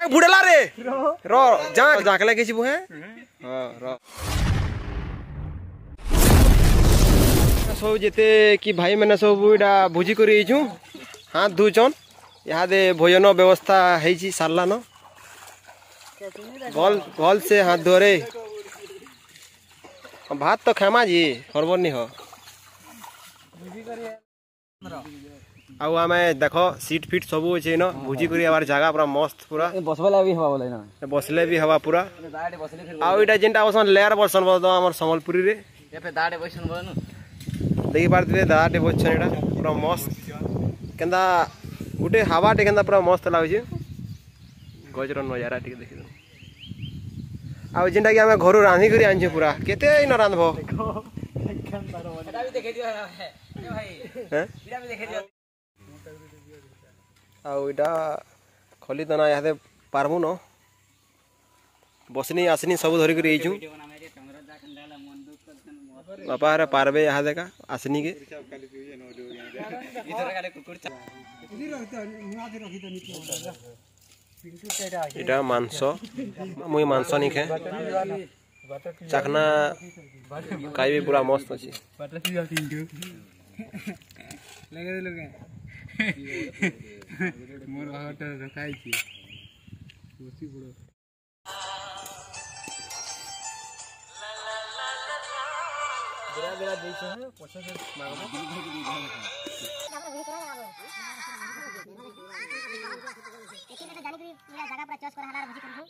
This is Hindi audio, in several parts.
देख बुड़ेला रे रो जाकले के छिबु है हां रो सब जेते कि भाई मैंने सब इडा भोजी करी छु हाथ धुचन यहाँ दे भोजन व्यवस्था है सारला न भल से हाथ धोरे भात तो खेमा जी हरबर नहीं हो आउ आमे देखो सीट फिट सब अच्छे न भोजी करी आबार जगह पूरा मस्त पूरा बसले भी हवा बोले ना बसले भी हवा पूरा आउ इटा जेनटा बसन लेयर बसन बोल दो हमर संबलपुरी रे ए पे दाडे बसन बोले न देखि पारथिबे दाटे बसन एटा पूरा मस्त केंदा गुटे हवा टे केंदा पूरा मस्त लागुचे गजर नजारा टे देखि दो आ जेनटा कि हमें घर रांधी करी आनछे पूरा केते न रांधबो एटा भी देखे दियो है ए भाई एटा भी देखे दियो आ इटा खली तना यादे पारमु न बसनी आसनी सब धरि करी आइछु बापा रे पारबे यहाँ देखा आसनी के इटा मांस मुई मांस नहीं खे चाखना खाइबे पूरा मस्त अछि मोर हाट रखाई छी कोसी बुड़ो बिरा बिरा देछ है पछे से मारबो एके में जानी करी पूरा जगह पूरा चॉइस कर हलार भुजी करबो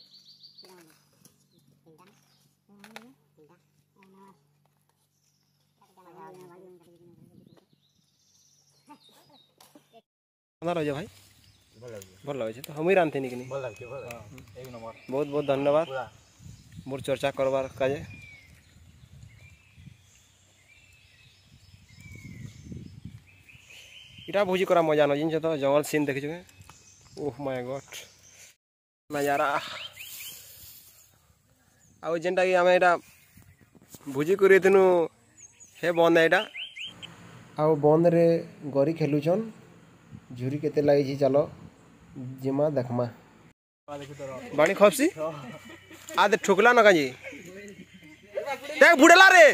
अंदर हो जा भाई भल लगे तो हम ही रांधते नहीं भल लगते एक नंबर बहुत बहुत धन्यवाद मोर चर्चा करवार काजे इटा भोजी करा मजा न जिन तो जंगल सीन देखि छे ओह माय गॉड नजारा आ जेनटा कि हमें एटा भोजी करी तेनु हे बंद एटा आ बंद रे गरी खेलुछन झुरी केते लागी चलो जिमा देखमा बाणी खपसी आदे ठुकला न काजी देख बुड़ेला रे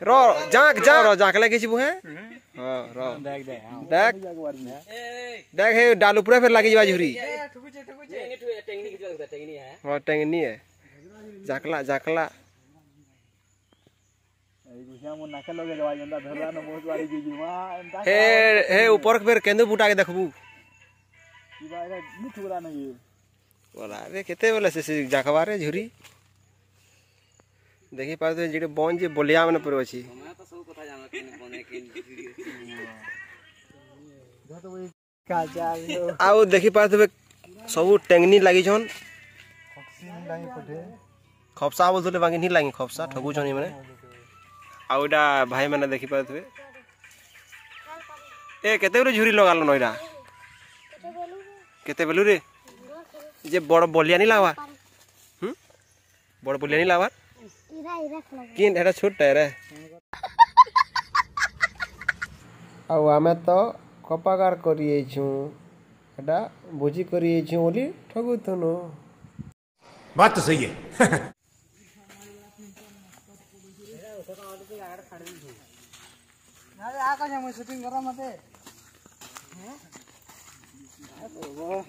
रो जाकले के छिबु है हां रो देख देख हे डालू पूरा फिर लागी जवा झुरी टेंगनी है हां टेंगनी है जाकला हे ऊपर फिर केंदु बुटा के देखबू बोला रे केते बोले से जाकवा रे झुरी देखि पार तो जेडे बन जे बोलिया मन पर अछि हमरा तो सब कथा जानत बने के आउ देखि पार तो सब टेंगनी लागी छन खपसा बोलथले बाकी नहीं लागी खपसा ठगु छनी माने आउडा भाई मैंने देखि पाथबे ए केते रे झुरी लगाल नइरा केते बेलु रे जे बड़ बलिया नहीं लागवा बड़ बलिया नहीं लागवा किन एटा छोट रे आ हमें तो कपाकार करिए छु एटा भोजी करिए छु ओली ठगु थनो बात तो सही है आकाश हम शूटिंग करा मते हैं ओ